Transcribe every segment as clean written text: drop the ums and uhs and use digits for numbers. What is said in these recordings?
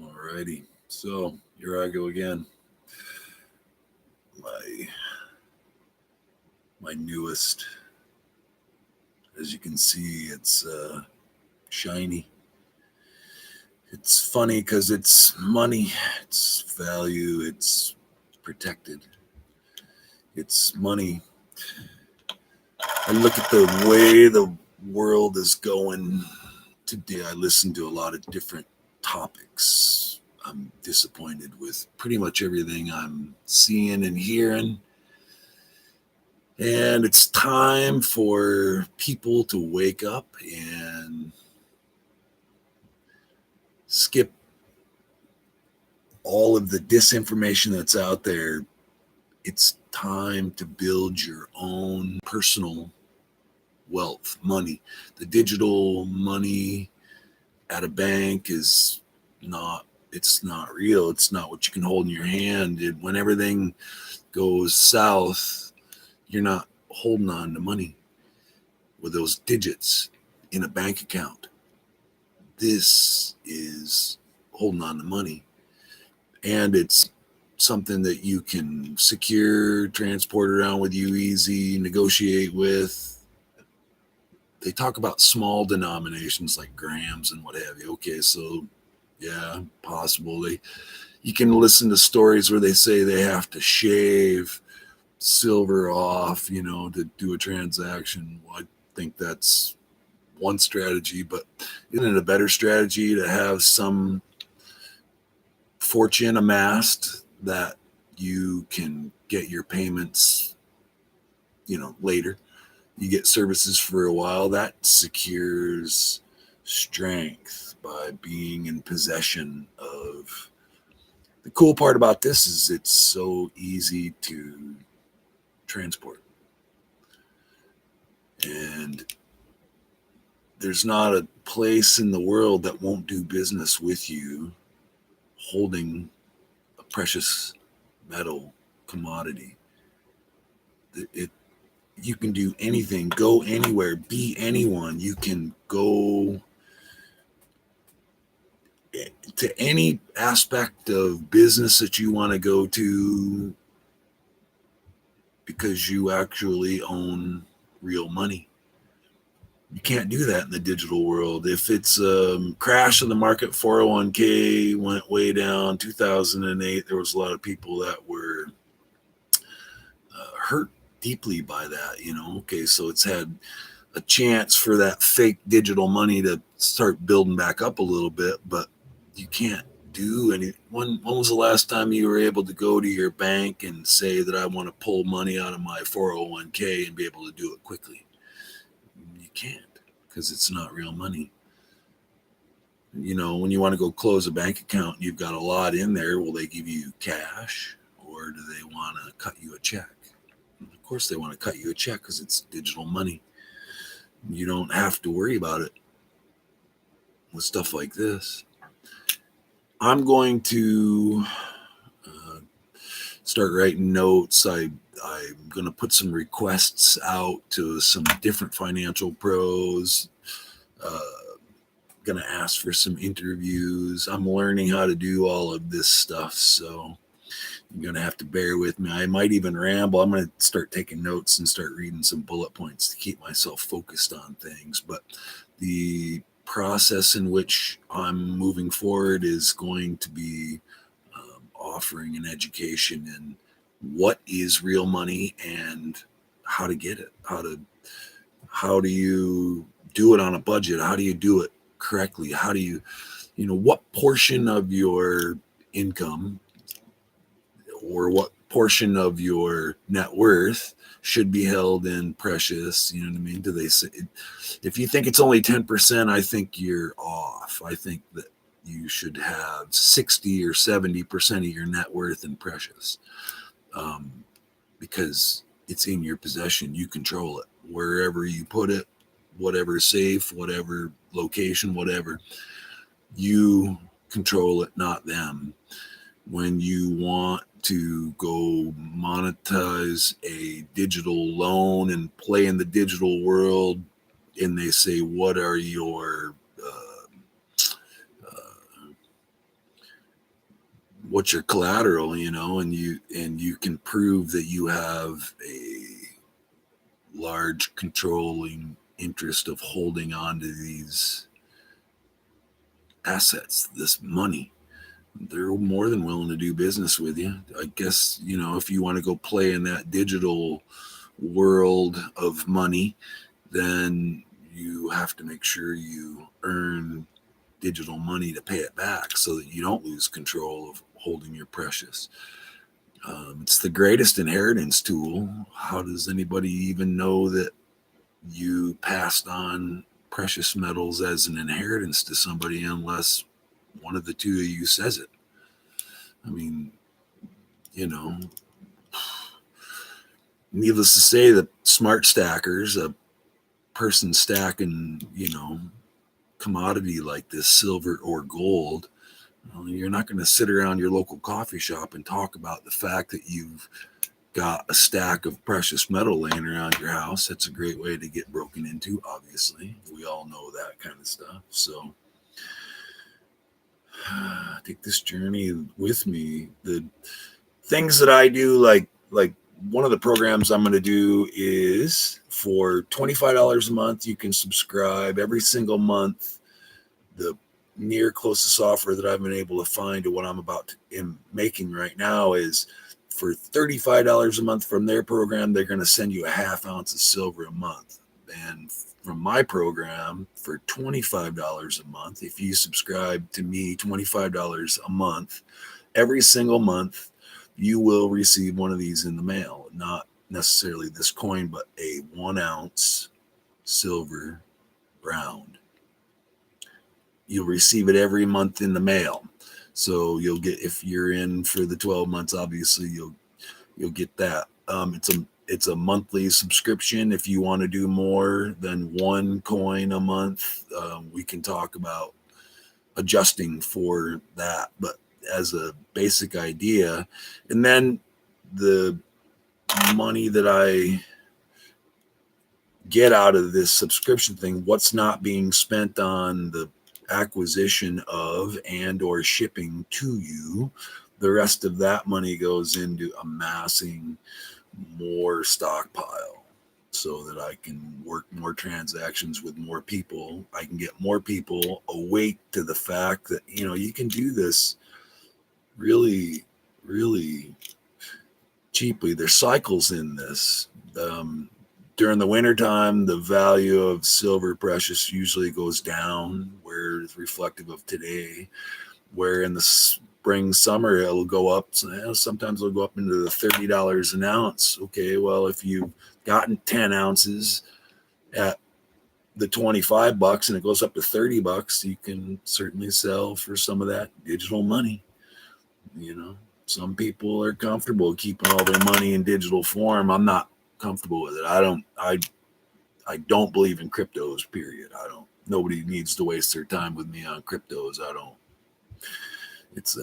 Alrighty. So here I go again. My my newest. As you can see, it's shiny. It's funny because it's money, it's value, it's protected. It's money. I look at the way the world is going today. I listen to a lot of different topics. I'm disappointed with pretty much everything I'm seeing and hearing. And it's time for people to wake up and skip all of the disinformation that's out there. It's time to build your own personal wealth, money. The digital money at a bank is not, it's not real. It's not what you can hold in your hand. When everything goes south, you're not holding on to money with those digits in a bank account. This is holding on to money. And it's something that you can secure, transport around with you easy, negotiate with. They talk about small denominations like grams and what have you. Okay, so yeah, possible. You can listen to stories where they say they have to shave silver off, to do a transaction. Well, I think that's one strategy, but isn't it a better strategy to have some fortune amassed that you can get your payments, later? You get services for a while. That secures strength by being in possession of. The cool part about this is it's so easy to transport. And there's not a place in the world that won't do business with you holding a precious metal commodity. It You can do anything, go anywhere, be anyone. You can go to any aspect of business that you want to go to because you actually own real money. You can't do that in the digital world. If it's a crash in the market, 401k went way down, 2008, there was a lot of people that were hurt deeply by that. Okay, so it's had a chance for that fake digital money to start building back up a little bit, but you can't do any. When was the last time you were able to go to your bank and say that I want to pull money out of my 401k and be able to do it quickly? You can't, because it's not real money. When you want to go close a bank account, you've got a lot in there. Will they give you cash, or do they want to cut you a check? Of course they want to cut you a check because it's digital money. You don't have to worry about it with stuff like this. I'm going to start writing notes. I'm going to put some requests out to some different financial pros. Going to ask for some interviews. I'm learning how to do all of this stuff, so you're going to have to bear with me. I might even ramble. I'm going to start taking notes and start reading some bullet points to keep myself focused on things. But the process in which I'm moving forward is going to be offering an education in what is real money and how to get it. How do you do it on a budget? How do you do it correctly? How do you, what portion of your income or what portion of your net worth should be held in precious? You know what I mean? Do they say, if you think it's only 10%, I think you're off. I think that you should have 60 or 70% of your net worth in precious, because it's in your possession. You control it wherever you put it, whatever safe, whatever location, whatever. You control it, not them. When you want to go monetize a digital loan and play in the digital world, and they say, what are your what's your collateral, and you can prove that you have a large controlling interest of holding on to these assets, this money, they're more than willing to do business with you. I guess, if you want to go play in that digital world of money, then you have to make sure you earn digital money to pay it back so that you don't lose control of holding your precious. It's the greatest inheritance tool. How does anybody even know that you passed on precious metals as an inheritance to somebody unless one of the two of you says it? I mean, needless to say, the smart stackers, a person stacking, commodity like this, silver or gold, you're not going to sit around your local coffee shop and talk about the fact that you've got a stack of precious metal laying around your house. That's a great way to get broken into, obviously. We all know that kind of stuff. So take this journey with me. The things that I do, like one of the programs I'm going to do is for $25 a month, you can subscribe every single month. The near closest offer that I've been able to find to what I'm making right now is for $35 a month from their program, they're going to send you a half ounce of silver a month. And from my program, for $25 a month, if you subscribe to me, $25 a month, every single month, you will receive one of these in the mail. Not necessarily this coin, but a 1 ounce silver round. You'll receive it every month in the mail. So you'll get, if you're in for the 12 months, obviously you'll get that. It's a monthly subscription. If you want to do more than one coin a month, we can talk about adjusting for that. But as a basic idea, and then the money that I get out of this subscription thing, what's not being spent on the acquisition of and or shipping to you, the rest of that money goes into amassing more stockpile so that I can work more transactions with more people. I can get more people awake to the fact that, you can do this really, really cheaply. There's cycles in this. During the wintertime, the value of silver precious usually goes down, where it's reflective of today, where in the spring, summer, it'll go up. Sometimes it'll go up into the $30 an ounce. Okay, well, if you've gotten 10 ounces at the $25 and it goes up to $30, you can certainly sell for some of that digital money. Some people are comfortable keeping all their money in digital form. I'm not comfortable with it. I don't believe in cryptos, period. Nobody needs to waste their time with me on cryptos. It's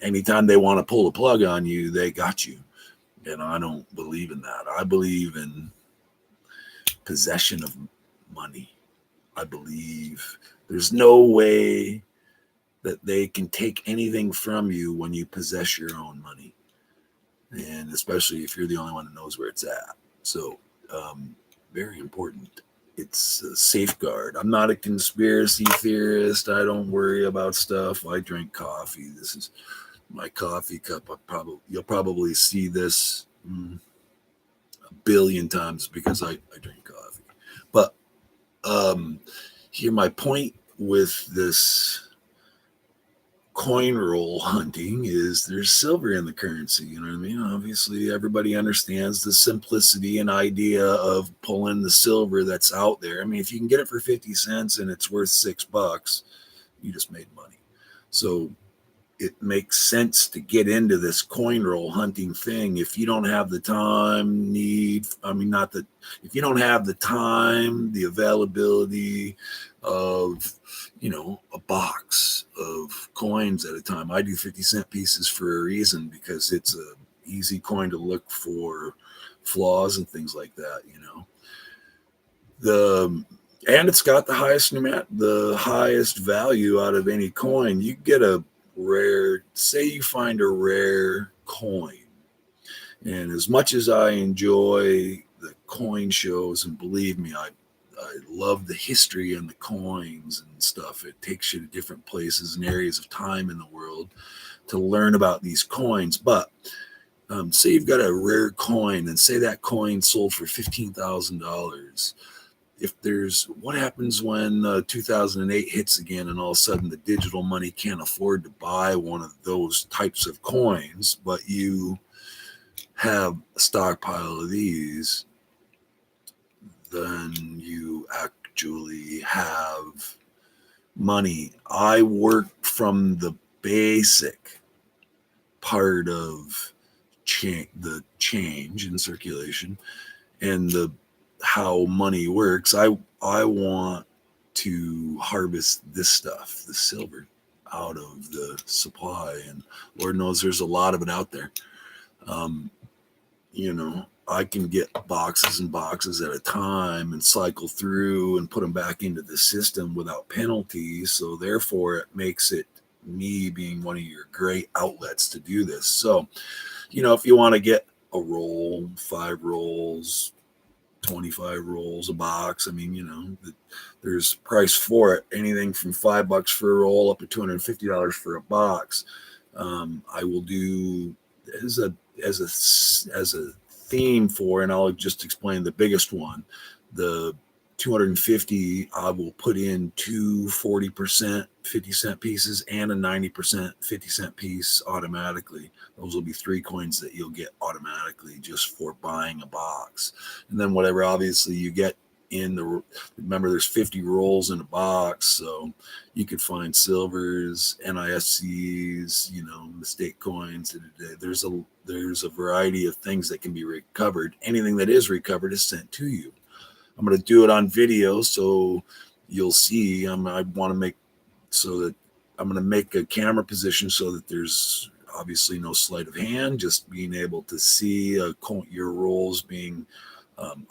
anytime they want to pull the plug on you, they got you. And I don't believe in that. I believe in possession of money. I believe there's no way that they can take anything from you when you possess your own money. And especially if you're the only one that knows where it's at. So, very important. It's a safeguard. I'm not a conspiracy theorist. I don't worry about stuff. I drink coffee. This is my coffee cup. You'll probably see this a billion times because I drink coffee. But here, my point with this coin roll hunting is there's silver in the currency. You know what I mean? Obviously, everybody understands the simplicity and idea of pulling the silver that's out there. I mean, if you can get it for 50 cents and it's worth $6, you just made money. So it makes sense to get into this coin roll hunting thing. If you don't have the time, if you don't have the time, the availability of, a box of coins at a time. I do 50-cent pieces for a reason, because it's a easy coin to look for flaws and things like that, and it's got the highest value out of any coin. You get a say you find a rare coin. And as much as I enjoy the coin shows, and believe me, I love the history and the coins and stuff. It takes you to different places and areas of time in the world to learn about these coins. But say you've got a rare coin, and say that coin sold for $15,000. What happens when 2008 hits again, and all of a sudden the digital money can't afford to buy one of those types of coins, but you have a stockpile of these, then you actually have money. I work from the basic part of the change in circulation and how money works. I want to harvest this stuff, the silver, out of the supply, and Lord knows there's a lot of it out there. I can get boxes and boxes at a time and cycle through and put them back into the system without penalty. So therefore it makes it me being one of your great outlets to do this. So, if you want to get a roll, 5 rolls, 25 rolls, a box, there's price for it. Anything from $5 for a roll up to $250 for a box. I will do as a theme for, and I'll just explain the biggest one, the 250. I will put in two 40% 50-cent pieces and a 90% 50-cent piece automatically. Those will be 3 coins that you'll get automatically just for buying a box. And then whatever obviously you get remember there's 50 rolls in a box, so you could find silvers, NISCs, mistake coins. There's a variety of things that can be recovered. Anything that is recovered is sent to you. I'm going to do it on video so you'll see. I want to make so that I'm going to make a camera position so that there's obviously no sleight of hand, just being able to see your rolls being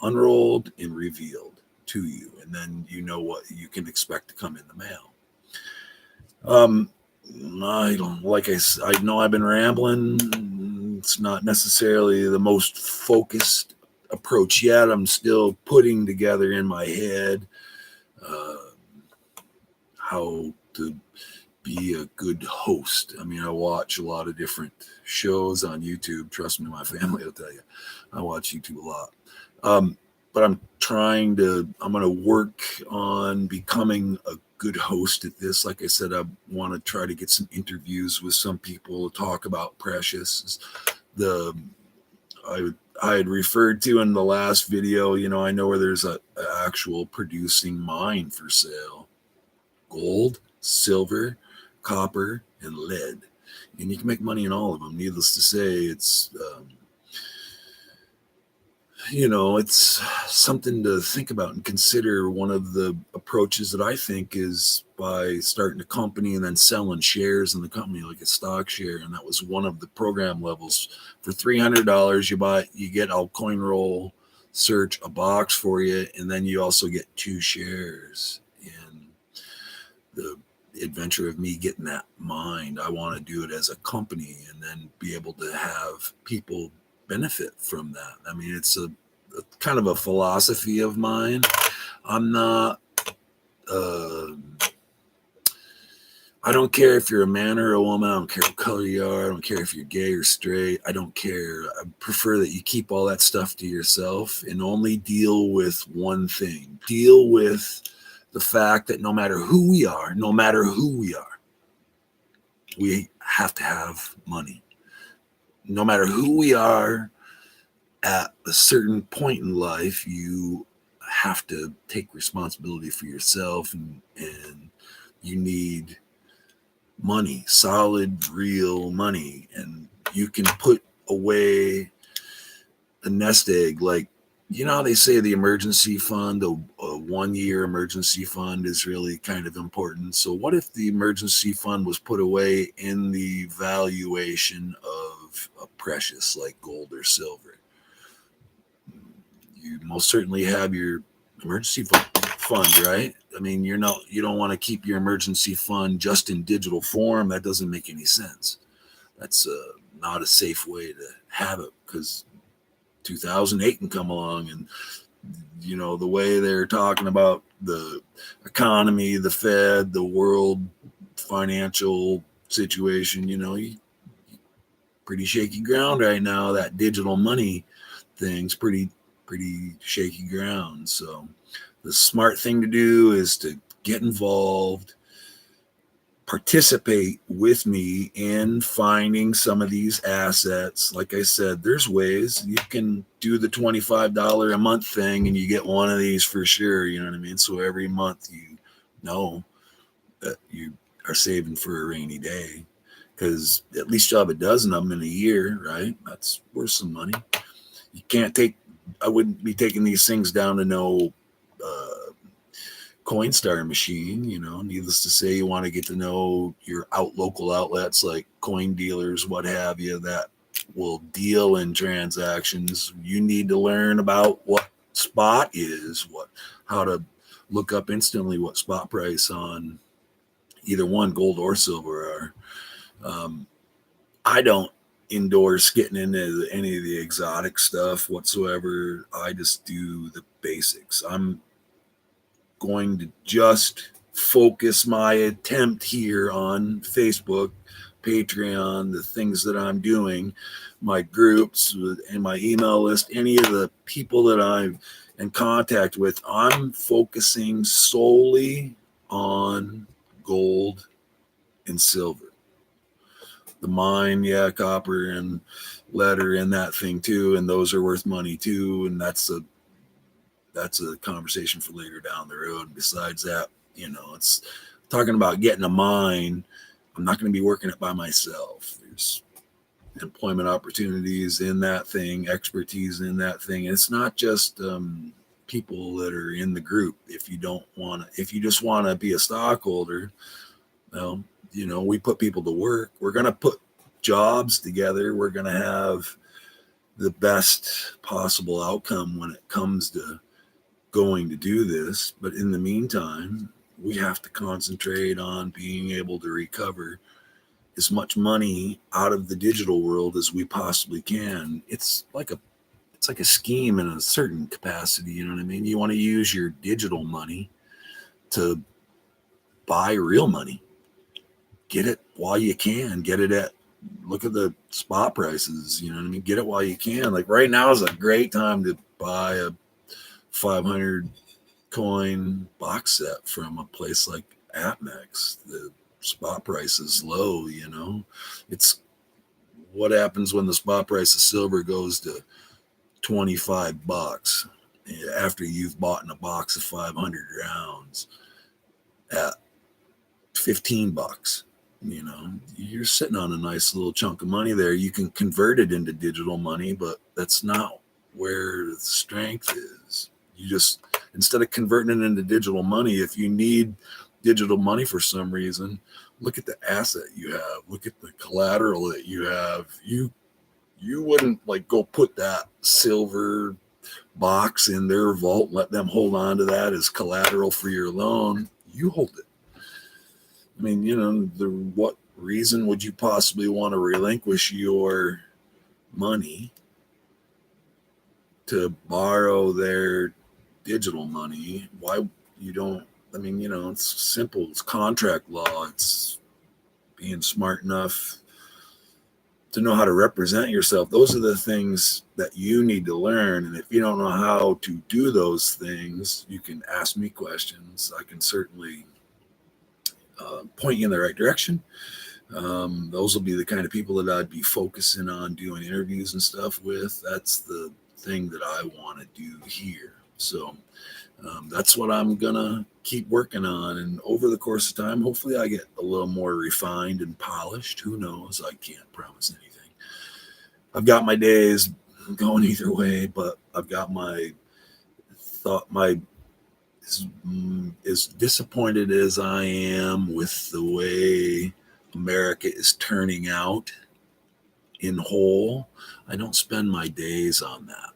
unrolled and revealed to you, and then what you can expect to come in the mail. I know I've been rambling. It's not necessarily the most focused approach yet. I'm still putting together in my head how to be a good host. I watch a lot of different shows on YouTube. Trust me, my family will tell you. I watch YouTube a lot. But I'm going to work on becoming a good host at this. Like I said, I want to try to get some interviews with some people to talk about Precious. I had referred to in the last video, I know where there's an actual producing mine for sale. Gold, silver, copper, and lead. And you can make money in all of them. Needless to say, it's it's something to think about and consider. One of the approaches that I think is by starting a company and then selling shares in the company, like a stock share. And that was one of the program levels. For $300, you get a coin roll search, a box for you, and then you also get 2 shares. And the adventure of me getting that mined, I want to do it as a company and then be able to have people benefit from that. It's a kind of a philosophy of mine. I'm not I don't care if you're a man or a woman. I don't care what color you are. I don't care if you're gay or straight. I don't care. I prefer that you keep all that stuff to yourself and only deal with one thing. Deal with the fact that no matter who we are, we have to have money. No matter who we are, at a certain point in life, you have to take responsibility for yourself, and you need money, solid, real money. And you can put away a nest egg, like, they say the emergency fund, a 1-year emergency fund is really kind of important. So what if the emergency fund was put away in the valuation of a precious like gold or silver? You most certainly have your emergency fund, right? I mean, you don't want to keep your emergency fund just in digital form. That doesn't make any sense. That's not a safe way to have it, because 2008 can come along, and the way they're talking about the economy, the Fed, the world financial situation, pretty shaky ground right now. That digital money thing's pretty shaky ground. So the smart thing to do is to get involved, participate with me in finding some of these assets. Like I said, there's ways you can do the $25 a month thing and you get one of these for sure. You know what I mean? So every month you know that you are saving for a rainy day, because at least you'll have a dozen of them in a year, right? That's worth some money. I wouldn't be taking these things down to no Coinstar machine. Needless to say, you want to get to know your local outlets like coin dealers, what have you, that will deal in transactions. You need to learn about what spot is, how to look up instantly what spot price on either one, gold or silver, are. I don't endorse getting into any of the exotic stuff whatsoever. I just do the basics. I'm going to just focus my attempt here on Facebook, Patreon, the things that I'm doing, my groups and my email list, any of the people that I'm in contact with. I'm focusing solely on gold and silver. The mine, copper and lead are in that thing too, and those are worth money too, and that's a conversation for later down the road. Besides that, it's talking about getting a mine. I'm not going to be working it by myself. There's employment opportunities in that thing, expertise in that thing. And it's not just people that are in the group. If you just want to be a stockholder, well, we put people to work. We're going to put jobs together. We're going to have the best possible outcome when it comes to going to do this. But in the meantime, we have to concentrate on being able to recover as much money out of the digital world as we possibly can. It's like a scheme in a certain capacity. You know what I mean? You want to use your digital money to buy real money. Get it while you can. Look at the spot prices. You know what I mean? Get it while you can. Like right now is a great time to buy a 500 coin box set from a place like APMEX. The spot price is low. It's what happens when the spot price of silver goes to $25 after you've bought in a box of 500 rounds at $15. You're sitting on a nice little chunk of money there. You can convert it into digital money, but that's not where the strength is. You just, instead of converting it into digital money, if you need digital money for some reason, look at the asset you have, look at the collateral that you have. You wouldn't go put that silver box in their vault and let them hold on to that as collateral for your loan. You hold it. I mean, what reason would you possibly want to relinquish your money to borrow their digital money? Why you don't? I mean, it's simple. It's contract law. It's being smart enough to know how to represent yourself. Those are the things that you need to learn. And if you don't know how to do those things, you can ask me questions. I can certainly point you in the right direction. Those will be the kind of people that I'd be focusing on doing interviews and stuff with. That's the thing that I want to do here. So that's what I'm gonna keep working on, and over the course of time, hopefully I get a little more refined and polished. Who knows? I can't promise anything. I've got my days going either way, but I've got my thought, as disappointed as I am with the way America is turning out in whole, I don't spend my days on that.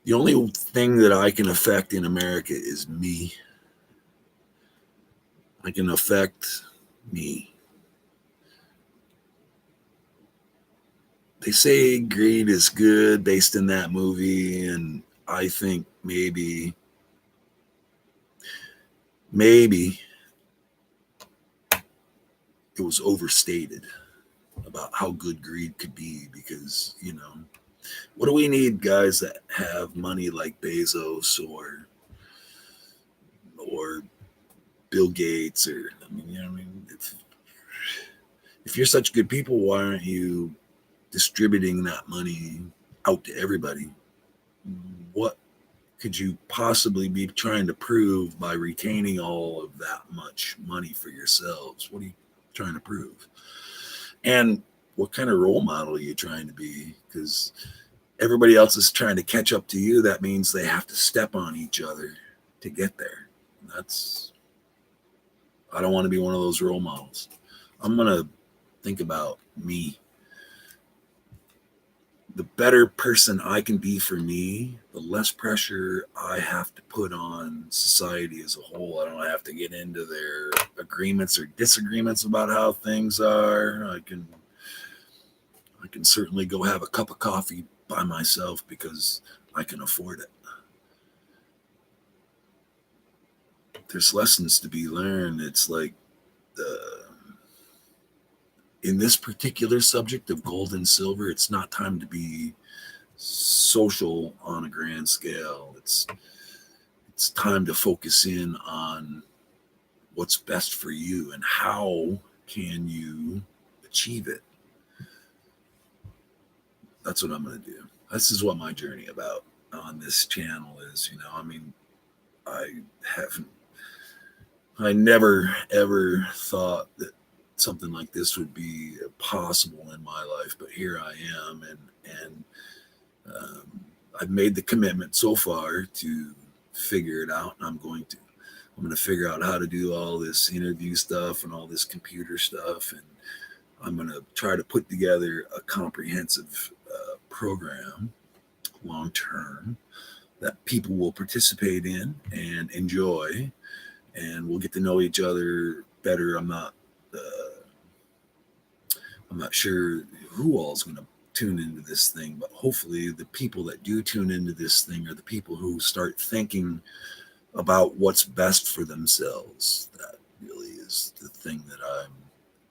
The only thing that I can affect in America is me. I can affect me. They say greed is good based in that movie, and I think maybe it was overstated about how good greed could be, because what do we need guys that have money like Bezos or Bill Gates, or if you're such good people, why aren't you distributing that money out to everybody? What could you possibly be trying to prove by retaining all of that much money for yourselves? What are you trying to prove? And what kind of role model are you trying to be? Because everybody else is trying to catch up to you. That means they have to step on each other to get there. I don't want to be one of those role models. I'm going to think about me. The better person I can be for me, the less pressure I have to put on society as a whole. I don't have to get into their agreements or disagreements about how things are. I can certainly go have a cup of coffee by myself because I can afford it. There's lessons to be learned. It's like in this particular subject of gold and silver, it's not time to be social on a grand scale. It's time to focus in on what's best for you and how can you achieve it. That's what I'm going to do. This is what my journey about on this channel is. I never ever thought that something like this would be possible in my life, but here I am, and I've made the commitment so far to figure it out, and I'm going to figure out how to do all this interview stuff and all this computer stuff, and I'm going to try to put together a comprehensive program long term that people will participate in and enjoy, and we'll get to know each other better. I'm not sure who all is going to tune into this thing, but hopefully the people that do tune into this thing are the people who start thinking about what's best for themselves. That really is the thing that I'm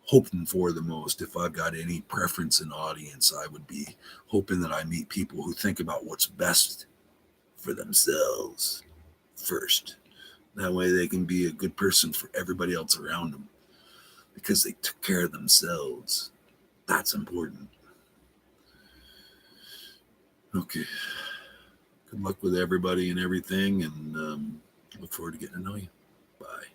hoping for the most. If I've got any preference in audience, I would be hoping that I meet people who think about what's best for themselves first. That way they can be a good person for everybody else around them because they took care of themselves. That's important. Okay. Good luck with everybody and everything, and look forward to getting to know you. Bye.